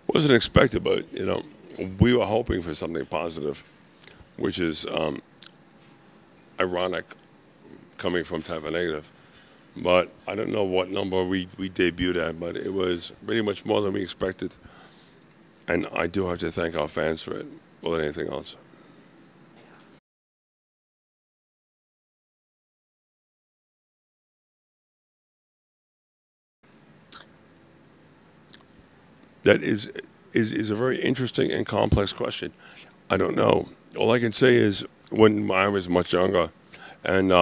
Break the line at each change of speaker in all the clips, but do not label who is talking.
Wasn't expected, but we were hoping for something positive, which is ironic coming from Type of Negative. But I don't know what number we debuted at, but it was pretty much more than we expected. And I do have to thank our fans for it more than anything else. That is a very interesting and complex question. I don't know. All I can say is when I was much younger and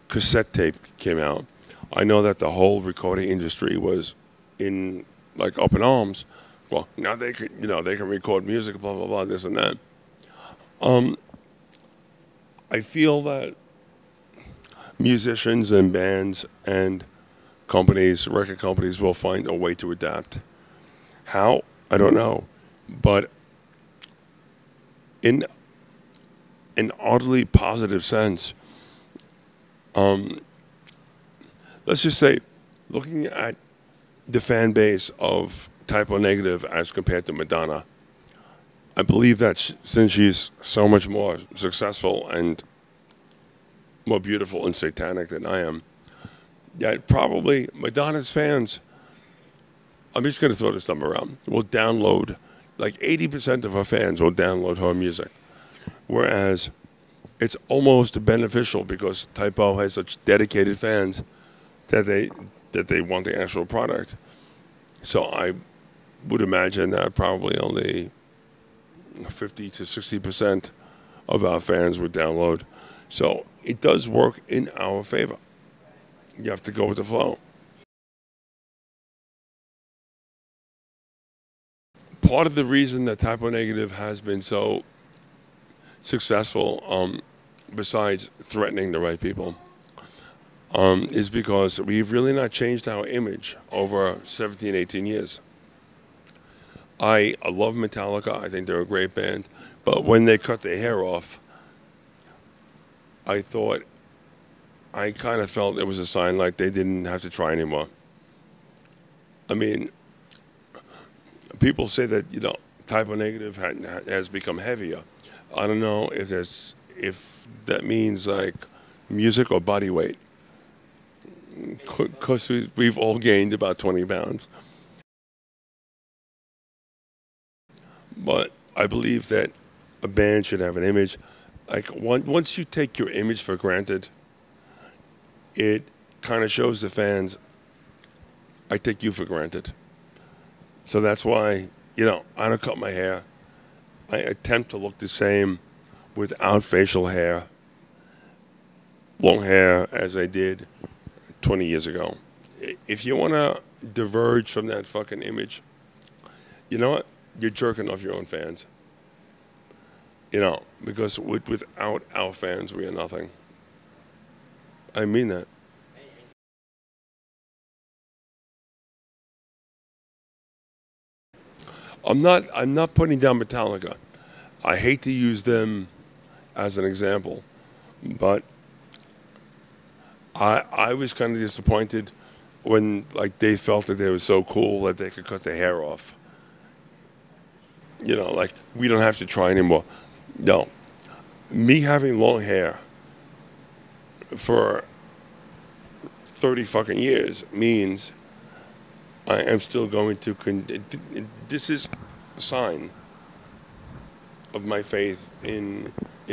cassette tape came out, I know that the whole recording industry was in like up in arms. Well, now they could, they can record music, blah blah blah, this and that. I feel that musicians and bands and companies, record companies, will find a way to adapt. How? I don't know. But in an oddly positive sense, let's just say, looking at the fan base of Type O Negative as compared to Madonna, I believe that since she's so much more successful and more beautiful and satanic than I am, that probably Madonna's fans, I'm just going to throw this number around, will download, like 80% of her fans will download her music. Whereas it's almost beneficial because Type O has such dedicated fans that they want the actual product. So I would imagine that probably only 50 to 60% of our fans would download. So it does work in our favor. You have to go with the flow. Part of the reason that Type O Negative has been so successful, besides threatening the right people, is because we've really not changed our image over 17, 18 years. I love Metallica. I think they're a great band. But when they cut their hair off, I kind of felt it was a sign like they didn't have to try anymore. I mean, people say that, Type O Negative has become heavier. I don't know if that means like music or body weight. Because we've all gained about 20 pounds. But I believe that a band should have an image. Like once you take your image for granted, it kind of shows the fans, I take you for granted. So that's why, I don't cut my hair. I attempt to look the same without facial hair, long hair, as I did 20 years ago. If you want to diverge from that fucking image, you know what? You're jerking off your own fans. Because without our fans, we are nothing. I mean that. I'm not putting down Metallica. I hate to use them as an example, but I was kind of disappointed when like they felt that they were so cool that they could cut their hair off. Like we don't have to try anymore. No, me having long hair for 30 fucking years means I am still going to. This is a sign of my faith in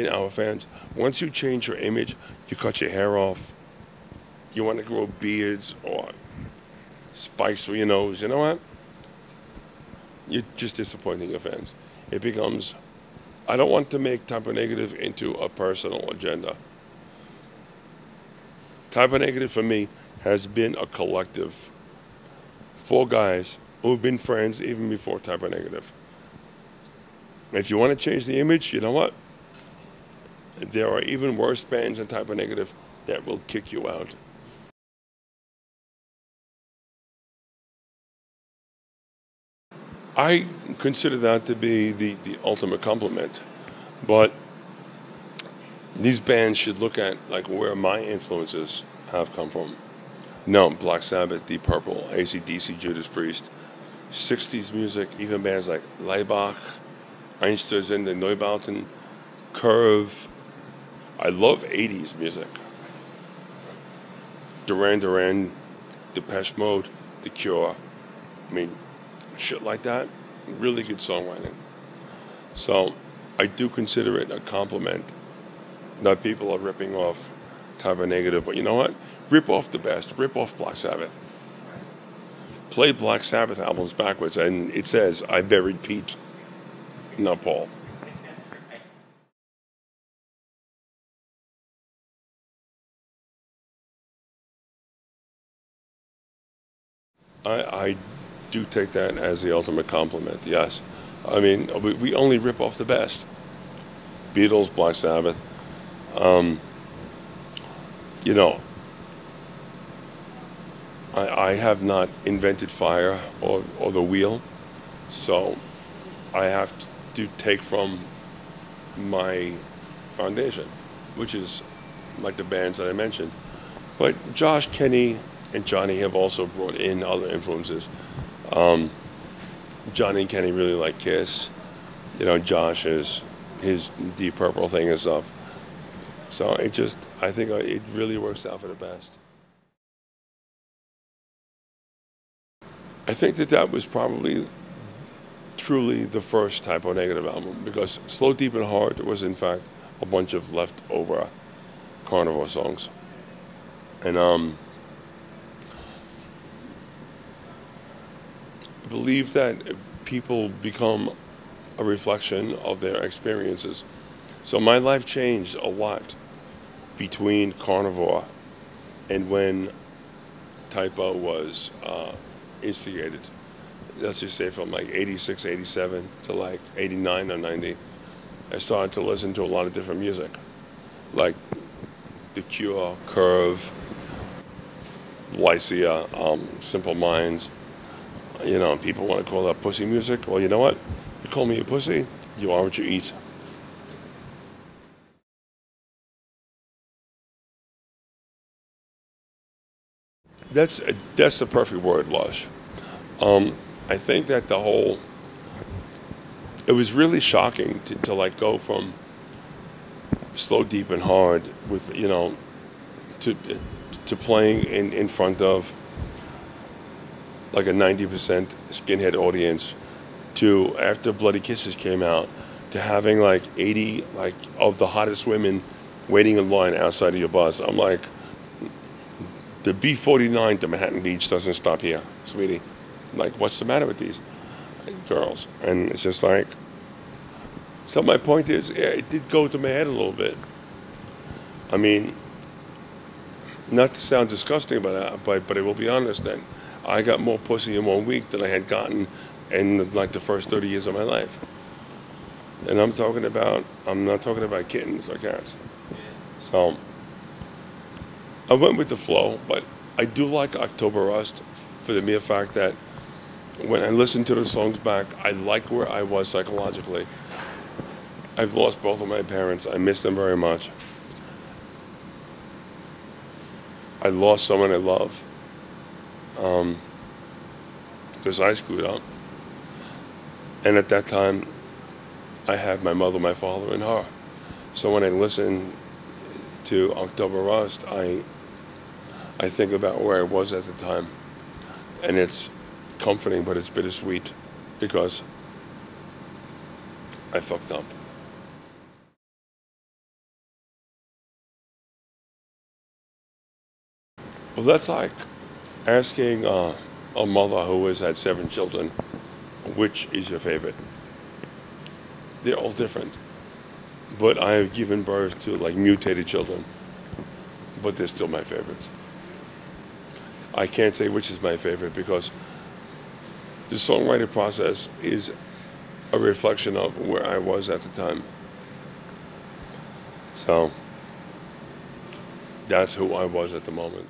our fans. Once you change your image, you cut your hair off. You want to grow beards or spikes through your nose. You know what? You're just disappointing your fans. It becomes, I don't want to make Type O Negative into a personal agenda. Type O Negative for me has been a collective. 4 guys who have been friends even before Type O Negative. If you want to change the image, you know what? There are even worse bands than Type O Negative that will kick you out. I consider that to be the ultimate compliment. But these bands should look at like where my influences have come from. No, Black Sabbath, Deep Purple, AC/DC, Judas Priest. 60s music, even bands like Leibach, Einstürzende Neubauten, Curve. I love 80s music. Duran Duran, Depeche Mode, The Cure. I mean, shit like that, really good songwriting. So I do consider it a compliment that people are ripping off Type O Negative, but you know what? Rip off the best. Rip off Black Sabbath. Play Black Sabbath albums backwards, and it says, I buried Pete, not Paul. I do take that as the ultimate compliment, yes. I mean, we only rip off the best. Beatles, Black Sabbath. You know, I have not invented fire or the wheel, so I have to take from my foundation, which is like the bands that I mentioned. But Josh, Kenny, and Johnny have also brought in other influences. Johnny and Kenny really like Kiss. You know, Josh is his Deep Purple thing and stuff. So I think it really works out for the best. I think that was probably truly the first Type O Negative album, because Slow, Deep, and Hard was in fact a bunch of leftover Carnivore songs. And I believe that people become a reflection of their experiences. So my life changed a lot between Carnivore and when Type O was instigated. Let's just say from like 86, 87 to like 89 or 90, I started to listen to a lot of different music, like The Cure, Curve, Lycia, Simple Minds. You know, people want to call that pussy music. Well, you know what? You call me a pussy, you are what you eat. That's the perfect word, Lush. I think that it was really shocking to like go from Slow, Deep, and Hard with, you know, to playing in front of like a 90% skinhead audience, to after Bloody Kisses came out, to having like 80 like of the hottest women waiting in line outside of your bus. I'm like, the B49 to Manhattan Beach doesn't stop here, sweetie. Like, what's the matter with these girls? And it's just like, so my point is, yeah, it did go to my head a little bit. I mean, not to sound disgusting about that, but I will be honest that I got more pussy in 1 week than I had gotten in like the first 30 years of my life. And I'm not talking about kittens or cats. So I went with the flow, but I do like October Rust for the mere fact that when I listen to the songs back, I like where I was psychologically. I've lost both of my parents. I miss them very much. I lost someone I love because I screwed up. And at that time, I had my mother, my father, and her. So when I listen to October Rust, I think about where I was at the time. And it's comforting, but it's bittersweet because I fucked up. Well, that's like asking a mother who has had 7 children, which is your favorite? They're all different. But I have given birth to like mutated children, but they're still my favorites. I can't say which is my favorite because the songwriting process is a reflection of where I was at the time. So that's who I was at the moment.